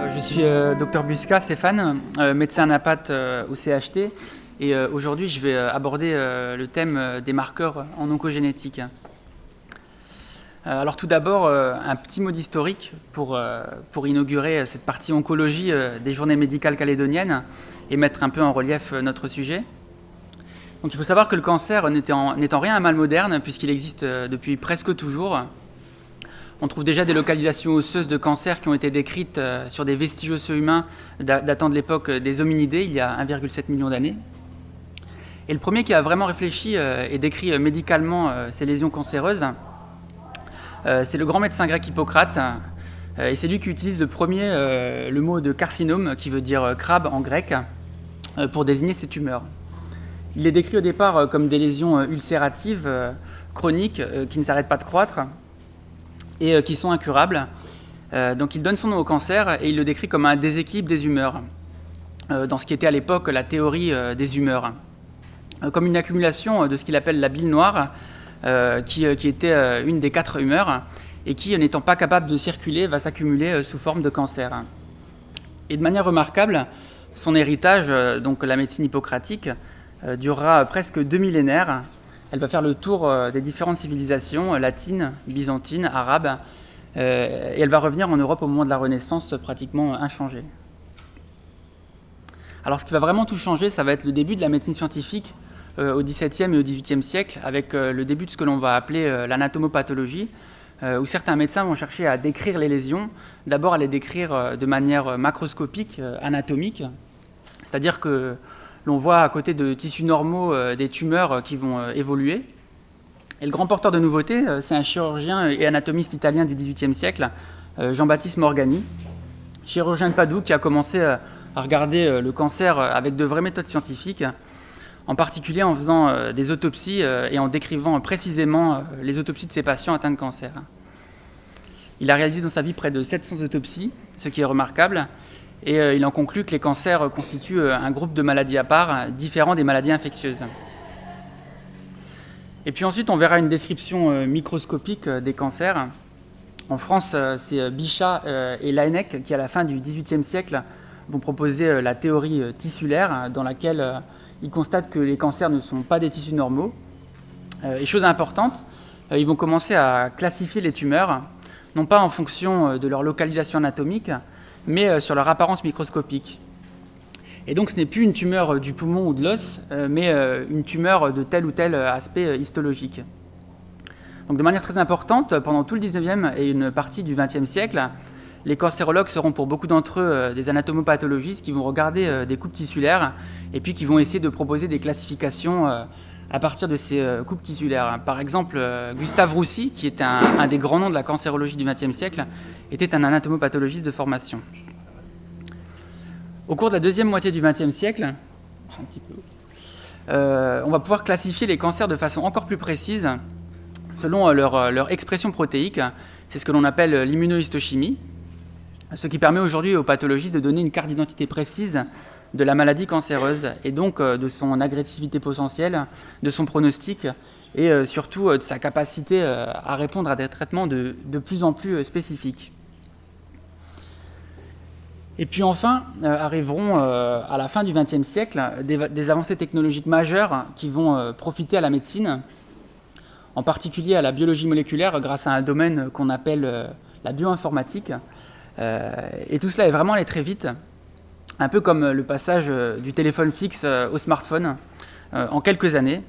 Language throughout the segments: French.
Je suis Dr Busca, Stéphane, médecin napath au CHT, et aujourd'hui je vais aborder le thème des marqueurs en oncogénétique. Alors tout d'abord, un petit mot d'historique pour inaugurer cette partie oncologie des journées médicales calédoniennes et mettre un peu en relief notre sujet. Donc il faut savoir que le cancer n'est en rien un mal moderne puisqu'il existe depuis presque toujours. On trouve déjà des localisations osseuses de cancer qui ont été décrites sur des vestiges osseux humains datant de l'époque des hominidés, il y a 1,7 million d'années. Et le premier qui a vraiment réfléchi et décrit médicalement ces lésions cancéreuses, c'est le grand médecin grec Hippocrate. Et c'est lui qui utilise le premier le mot de carcinome, qui veut dire crabe en grec, pour désigner ces tumeurs. Il les décrit au départ comme des lésions ulcératives, chroniques, qui ne s'arrêtent pas de croître, et qui sont incurables. Donc il donne son nom au cancer et il le décrit comme un déséquilibre des humeurs, dans ce qui était à l'époque la théorie des humeurs, comme une accumulation de ce qu'il appelle la bile noire, qui était une des 4 humeurs, et qui, n'étant pas capable de circuler, va s'accumuler sous forme de cancer. Et de manière remarquable, son héritage, donc la médecine hippocratique, durera presque 2 millénaires. Elle va faire le tour des différentes civilisations, latines, byzantines, arabes, et elle va revenir en Europe au moment de la Renaissance pratiquement inchangée. Alors ce qui va vraiment tout changer, ça va être le début de la médecine scientifique au XVIIe et au XVIIIe siècle, avec le début de ce que l'on va appeler l'anatomopathologie, où certains médecins vont chercher à décrire les lésions, d'abord à les décrire de manière macroscopique, anatomique, c'est-à-dire que l'on voit à côté de tissus normaux des tumeurs qui vont évoluer. Et le grand porteur de nouveautés, c'est un chirurgien et anatomiste italien du XVIIIe siècle, Jean-Baptiste Morgani, chirurgien de Padoue qui a commencé à regarder le cancer avec de vraies méthodes scientifiques, en particulier en faisant des autopsies et en décrivant précisément les autopsies de ses patients atteints de cancer. Il a réalisé dans sa vie près de 700 autopsies, ce qui est remarquable. Et il en conclut que les cancers constituent un groupe de maladies à part, différent des maladies infectieuses. Et puis ensuite, on verra une description microscopique des cancers. En France, c'est Bichat et Laennec qui, à la fin du XVIIIe siècle, vont proposer la théorie tissulaire, dans laquelle ils constatent que les cancers ne sont pas des tissus normaux. Et chose importante, ils vont commencer à classifier les tumeurs, non pas en fonction de leur localisation anatomique, mais sur leur apparence microscopique. Et donc ce n'est plus une tumeur du poumon ou de l'os, mais une tumeur de tel ou tel aspect histologique. Donc de manière très importante, pendant tout le XIXe et une partie du XXe siècle, les cancérologues seront pour beaucoup d'entre eux des anatomopathologistes qui vont regarder des coupes tissulaires et puis qui vont essayer de proposer des classifications à partir de ces coupes tissulaires. Par exemple, Gustave Roussy, qui est un des grands noms de la cancérologie du XXe siècle, était un anatomopathologiste de formation. Au cours de la deuxième moitié du XXe siècle, on va pouvoir classifier les cancers de façon encore plus précise selon leur expression protéique. C'est ce que l'on appelle l'immunohistochimie, ce qui permet aujourd'hui aux pathologistes de donner une carte d'identité précise de la maladie cancéreuse et donc de son agressivité potentielle, de son pronostic et surtout de sa capacité à répondre à des traitements de plus en plus spécifiques. Et puis enfin, arriveront à la fin du XXe siècle des avancées technologiques majeures qui vont profiter à la médecine, en particulier à la biologie moléculaire grâce à un domaine qu'on appelle la bioinformatique. Et tout cela est vraiment allé très vite, un peu comme le passage du téléphone fixe au smartphone en quelques années.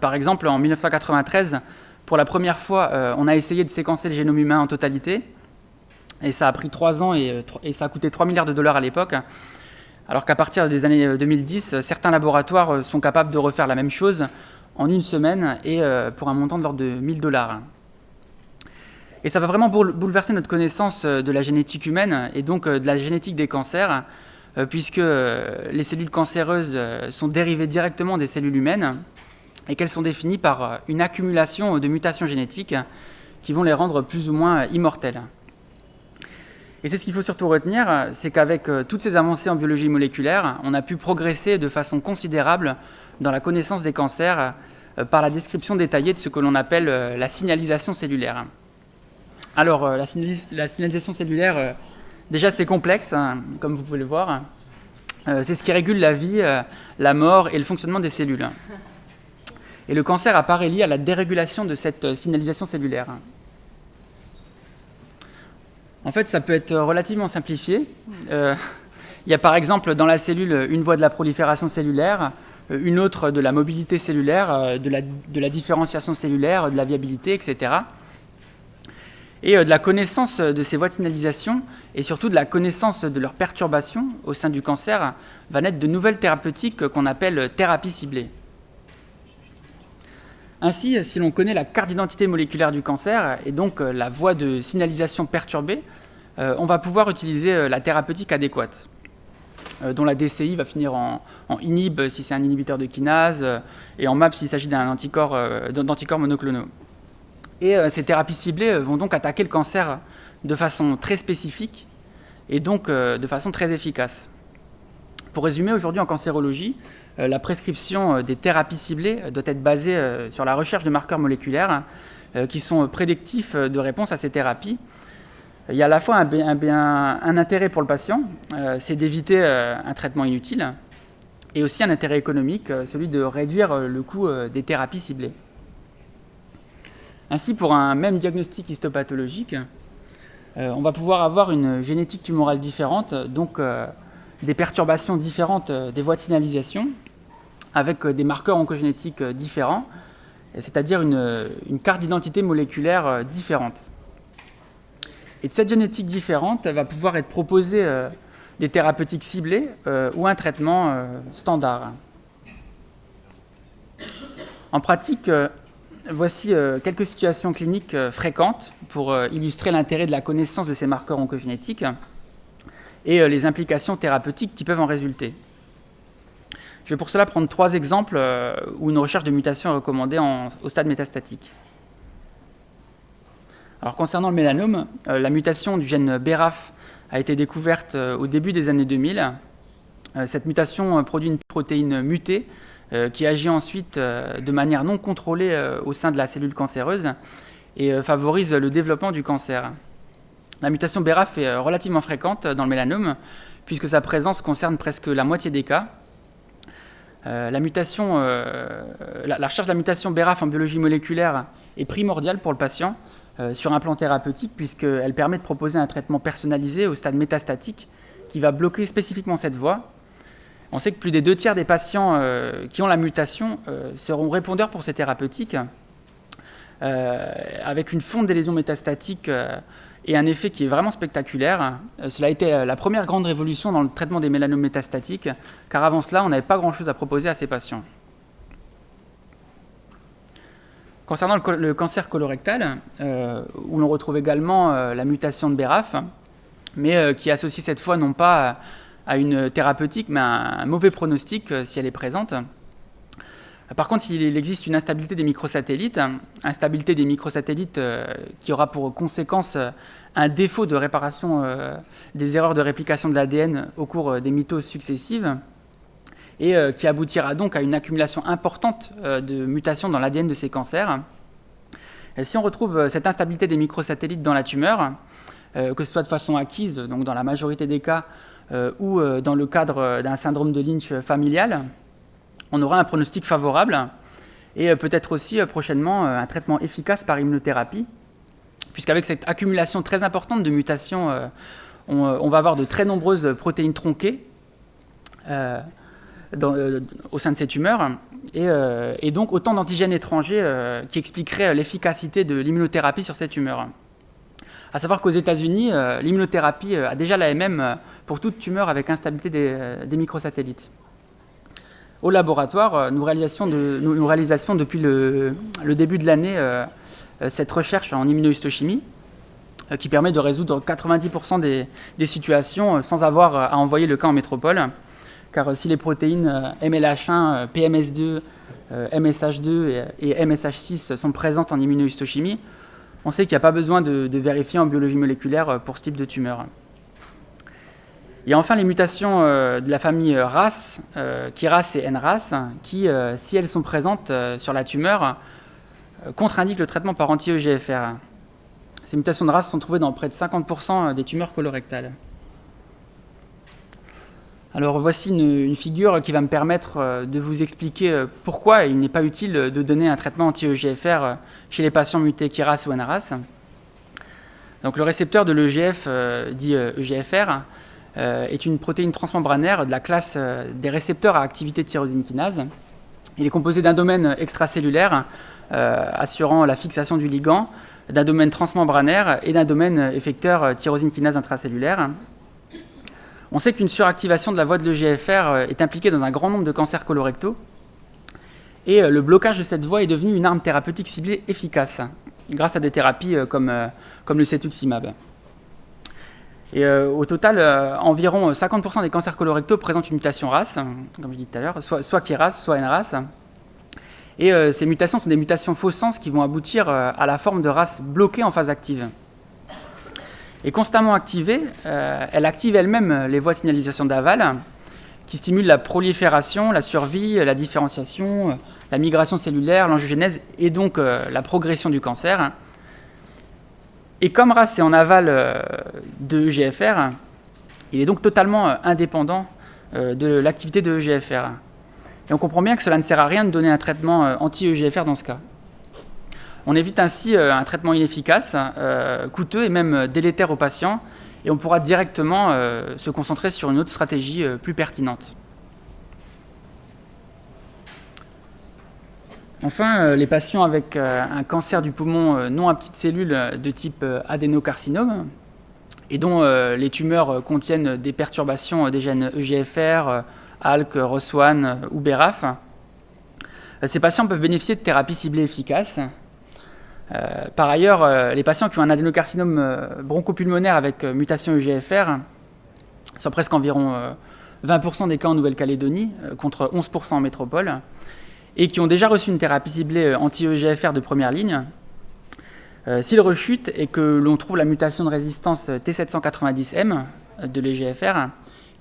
Par exemple, en 1993, pour la première fois, on a essayé de séquencer le génome humain en totalité. Et ça a pris 3 ans et ça a coûté 3 milliards de dollars à l'époque. Alors qu'à partir des années 2010, certains laboratoires sont capables de refaire la même chose en une semaine et pour un montant de l'ordre de 1000 dollars. Et ça va vraiment bouleverser notre connaissance de la génétique humaine et donc de la génétique des cancers, puisque les cellules cancéreuses sont dérivées directement des cellules humaines et qu'elles sont définies par une accumulation de mutations génétiques qui vont les rendre plus ou moins immortelles. Et c'est ce qu'il faut surtout retenir, c'est qu'avec toutes ces avancées en biologie moléculaire, on a pu progresser de façon considérable dans la connaissance des cancers par la description détaillée de ce que l'on appelle la signalisation cellulaire. Alors, la signalisation cellulaire, déjà c'est complexe, hein, comme vous pouvez le voir. C'est ce qui régule la vie, la mort et le fonctionnement des cellules. Et le cancer apparaît lié à la dérégulation de cette signalisation cellulaire. En fait, ça peut être relativement simplifié. Il y a par exemple dans la cellule une voie de la prolifération cellulaire, une autre de la mobilité cellulaire, de la différenciation cellulaire, de la viabilité, etc. Et de la connaissance de ces voies de signalisation et surtout de la connaissance de leurs perturbations au sein du cancer va naître de nouvelles thérapeutiques qu'on appelle thérapies ciblées. Ainsi, si l'on connaît la carte d'identité moléculaire du cancer et donc la voie de signalisation perturbée, on va pouvoir utiliser la thérapeutique adéquate, dont la DCI va finir en inhib si c'est un inhibiteur de kinase et en MAP s'il s'agit d'anticorps monoclonaux. Et ces thérapies ciblées vont donc attaquer le cancer de façon très spécifique et donc de façon très efficace. Pour résumer, aujourd'hui en cancérologie, la prescription des thérapies ciblées doit être basée sur la recherche de marqueurs moléculaires qui sont prédictifs de réponse à ces thérapies. Il y a à la fois un intérêt pour le patient, c'est d'éviter un traitement inutile, et aussi un intérêt économique, celui de réduire le coût des thérapies ciblées. Ainsi, pour un même diagnostic histopathologique, on va pouvoir avoir une génétique tumorale différente, donc des perturbations différentes des voies de signalisation, avec des marqueurs oncogénétiques différents, c'est-à-dire une carte d'identité moléculaire différente. Et de cette génétique différente va pouvoir être proposé des thérapeutiques ciblées ou un traitement standard. En pratique, voici quelques situations cliniques fréquentes pour illustrer l'intérêt de la connaissance de ces marqueurs oncogénétiques et les implications thérapeutiques qui peuvent en résulter. Je vais pour cela prendre 3 exemples où une recherche de mutation est recommandée au stade métastatique. Alors, concernant le mélanome, la mutation du gène BRAF a été découverte au début des années 2000. Cette mutation produit une protéine mutée qui agit ensuite de manière non contrôlée au sein de la cellule cancéreuse et favorise le développement du cancer. La mutation BRAF est relativement fréquente dans le mélanome puisque sa présence concerne presque la moitié des cas. La recherche de la mutation BRAF en biologie moléculaire est primordiale pour le patient sur un plan thérapeutique puisqu'elle permet de proposer un traitement personnalisé au stade métastatique qui va bloquer spécifiquement cette voie. On sait que plus des 2/3 des patients qui ont la mutation seront répondeurs pour ces thérapeutiques avec une fonte des lésions métastatiques et un effet qui est vraiment spectaculaire. Cela a été la première grande révolution dans le traitement des mélanomes métastatiques, car avant cela, on n'avait pas grand-chose à proposer à ces patients. Concernant le cancer colorectal, où l'on retrouve également la mutation de BRAF, mais qui associe cette fois non pas à une thérapeutique, mais à un mauvais pronostic si elle est présente. Par contre, il existe une instabilité des microsatellites qui aura pour conséquence un défaut de réparation des erreurs de réplication de l'ADN au cours des mitoses successives et qui aboutira donc à une accumulation importante de mutations dans l'ADN de ces cancers. Et si on retrouve cette instabilité des microsatellites dans la tumeur, que ce soit de façon acquise, donc dans la majorité des cas, ou dans le cadre d'un syndrome de Lynch familial, on aura un pronostic favorable et peut-être aussi prochainement un traitement efficace par immunothérapie, puisqu'avec cette accumulation très importante de mutations, on va avoir de très nombreuses protéines tronquées au sein de ces tumeurs, et donc autant d'antigènes étrangers qui expliqueraient l'efficacité de l'immunothérapie sur ces tumeurs. À savoir qu'aux États-Unis, l'immunothérapie a déjà l'AMM pour toute tumeur avec instabilité des microsatellites. Au laboratoire, nous réalisons depuis le début de l'année cette recherche en immunohistochimie qui permet de résoudre 90% des situations sans avoir à envoyer le cas en métropole. Car si les protéines MLH1, PMS2, MSH2 et MSH6 sont présentes en immunohistochimie, on sait qu'il n'y a pas besoin de vérifier en biologie moléculaire pour ce type de tumeur. Et enfin, les mutations de la famille RAS, KRAS et NRAS, qui, si elles sont présentes sur la tumeur, contre-indiquent le traitement par anti-EGFR. Ces mutations de RAS sont trouvées dans près de 50% des tumeurs colorectales. Alors voici une figure qui va me permettre de vous expliquer pourquoi il n'est pas utile de donner un traitement anti-EGFR chez les patients mutés KRAS ou NRAS. Donc le récepteur de l'EGF, dit EGFR, est une protéine transmembranaire de la classe des récepteurs à activité de tyrosine kinase. Il est composé d'un domaine extracellulaire assurant la fixation du ligand, d'un domaine transmembranaire et d'un domaine effecteur tyrosine kinase intracellulaire. On sait qu'une suractivation de la voie de l'EGFR est impliquée dans un grand nombre de cancers colorectaux et le blocage de cette voie est devenu une arme thérapeutique ciblée efficace grâce à des thérapies comme le cetuximab. Et au total, environ 50% des cancers colorectaux présentent une mutation RAS, comme je disais tout à l'heure, soit KRAS, soit NRAS. Et ces mutations sont des mutations faux sens qui vont aboutir à la forme de RAS bloquée en phase active. Et constamment activée, elle active elle-même les voies de signalisation d'aval qui stimulent la prolifération, la survie, la différenciation, la migration cellulaire, l'angiogénèse et donc la progression du cancer. Et comme RAS est en aval de EGFR, il est donc totalement indépendant de l'activité de EGFR. Et on comprend bien que cela ne sert à rien de donner un traitement anti-EGFR dans ce cas. On évite ainsi un traitement inefficace, coûteux et même délétère aux patients, et on pourra directement se concentrer sur une autre stratégie plus pertinente. Enfin, les patients avec un cancer du poumon non à petites cellules de type adénocarcinome, et dont les tumeurs contiennent des perturbations des gènes EGFR, ALK, ROS1 ou BRAF, ces patients peuvent bénéficier de thérapies ciblées efficaces. Par ailleurs, les patients qui ont un adénocarcinome bronchopulmonaire avec mutation EGFR sont presque environ 20% des cas en Nouvelle-Calédonie, contre 11% en métropole, et qui ont déjà reçu une thérapie ciblée anti-EGFR de première ligne, s'ils rechutent et que l'on trouve la mutation de résistance T790M de l'EGFR,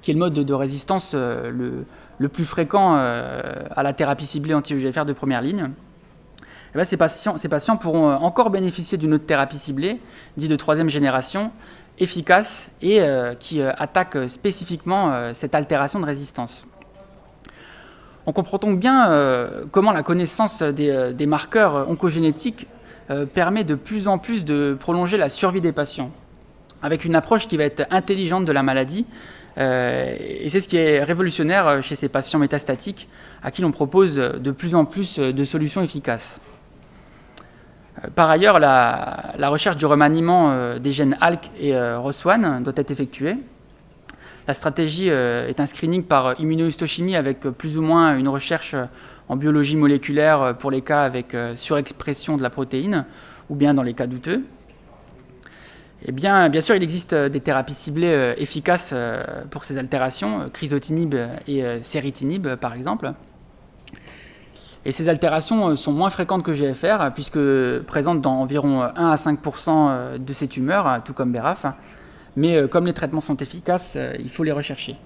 qui est le mode de résistance le plus fréquent à la thérapie ciblée anti-EGFR de première ligne, et bien ces patients pourront encore bénéficier d'une autre thérapie ciblée, dite de troisième génération, efficace et qui attaque spécifiquement cette altération de résistance. On comprend donc bien comment la connaissance des marqueurs oncogénétiques permet de plus en plus de prolonger la survie des patients, avec une approche qui va être intelligente de la maladie, et c'est ce qui est révolutionnaire chez ces patients métastatiques à qui l'on propose de plus en plus de solutions efficaces. Par ailleurs, la recherche du remaniement des gènes ALK et ROS1 doit être effectuée. La stratégie est un screening par immunohistochimie avec plus ou moins une recherche en biologie moléculaire pour les cas avec surexpression de la protéine ou bien dans les cas douteux. Et bien sûr, il existe des thérapies ciblées efficaces pour ces altérations, crizotinib et ceritinib par exemple. Et ces altérations sont moins fréquentes que GFR, puisque présentes dans environ 1 à 5% de ces tumeurs, tout comme BRAF. Mais comme les traitements sont efficaces, il faut les rechercher.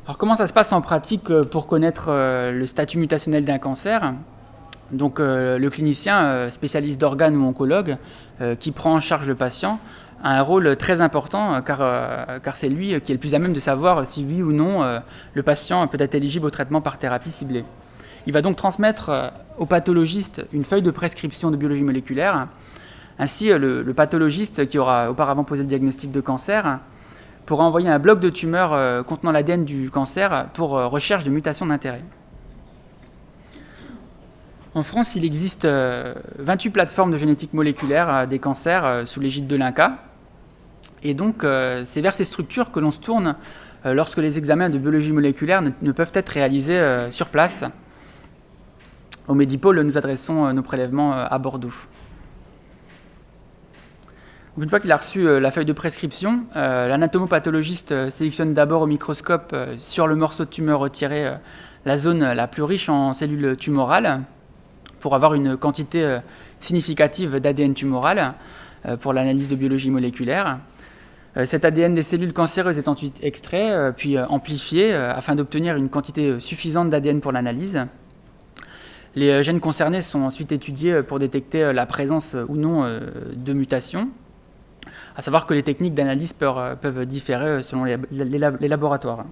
Alors comment ça se passe en pratique pour connaître le statut mutationnel d'un cancer ? Donc le clinicien, spécialiste d'organes ou oncologue, qui prend en charge le patient, a un rôle très important car c'est lui qui est le plus à même de savoir si oui ou non le patient peut être éligible au traitement par thérapie ciblée. Il va donc transmettre au pathologiste une feuille de prescription de biologie moléculaire. Ainsi, le pathologiste qui aura auparavant posé le diagnostic de cancer pourra envoyer un bloc de tumeur contenant l'ADN du cancer pour recherche de mutation d'intérêt. En France, il existe 28 plateformes de génétique moléculaire des cancers sous l'égide de l'INCa. Et donc, c'est vers ces structures que l'on se tourne lorsque les examens de biologie moléculaire ne peuvent être réalisés sur place. Au Medipôle, nous adressons nos prélèvements à Bordeaux. Une fois qu'il a reçu la feuille de prescription, l'anatomopathologiste sélectionne d'abord au microscope sur le morceau de tumeur retiré la zone la plus riche en cellules tumorales pour avoir une quantité significative d'ADN tumoral pour l'analyse de biologie moléculaire. Cet ADN des cellules cancéreuses est ensuite extrait, puis amplifié, afin d'obtenir une quantité suffisante d'ADN pour l'analyse. Les gènes concernés sont ensuite étudiés pour détecter la présence ou non de mutations. À savoir que les techniques d'analyse peuvent différer selon les laboratoires.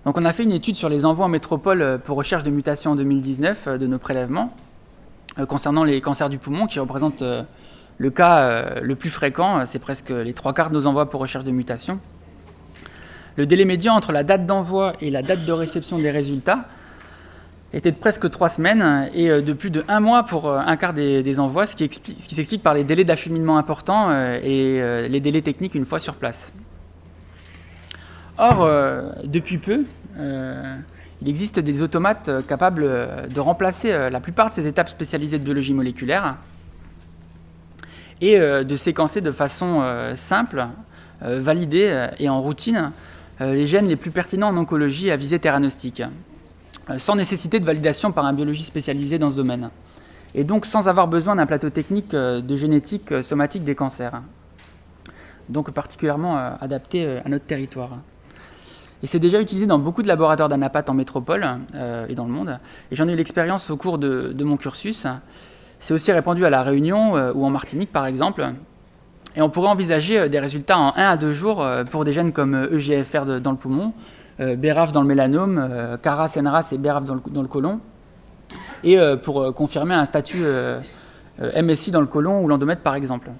Donc on a fait une étude sur les envois en métropole pour recherche de mutations en 2019 de nos prélèvements concernant les cancers du poumon qui représentent le cas le plus fréquent, c'est presque les 3/4 de nos envois pour recherche de mutations. Le délai médian entre la date d'envoi et la date de réception des résultats était de presque 3 semaines et de plus de 1 mois pour un quart des envois, ce qui s'explique par les délais d'acheminement importants et les délais techniques une fois sur place. Or, depuis peu, il existe des automates capables de remplacer la plupart de ces étapes spécialisées de biologie moléculaire et de séquencer de façon simple, validée et en routine les gènes les plus pertinents en oncologie à visée theranostique, sans nécessité de validation par un biologiste spécialisé dans ce domaine, et donc sans avoir besoin d'un plateau technique de génétique somatique des cancers, donc particulièrement adapté à notre territoire. Et c'est déjà utilisé dans beaucoup de laboratoires d'Anapat en métropole et dans le monde, et j'en ai eu l'expérience au cours de mon cursus. C'est aussi répandu à La Réunion ou en Martinique par exemple, et on pourrait envisager des résultats en 1 à 2 jours pour des gènes comme EGFR dans le poumon, BRAF dans le mélanome, KRAS, NRAS et BRAF dans le côlon, et pour confirmer un statut MSI dans le côlon ou l'endomètre par exemple.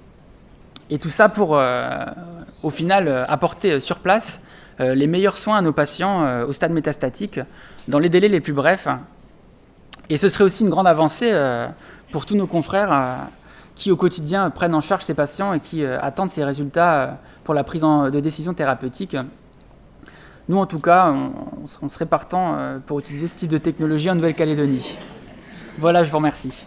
Et tout ça pour, au final, apporter sur place les meilleurs soins à nos patients au stade métastatique, dans les délais les plus brefs. Et ce serait aussi une grande avancée pour tous nos confrères qui au quotidien prennent en charge ces patients et qui attendent ces résultats pour la prise de décision thérapeutique. Nous, en tout cas, on serait partant pour utiliser ce type de technologie en Nouvelle-Calédonie. Voilà, je vous remercie.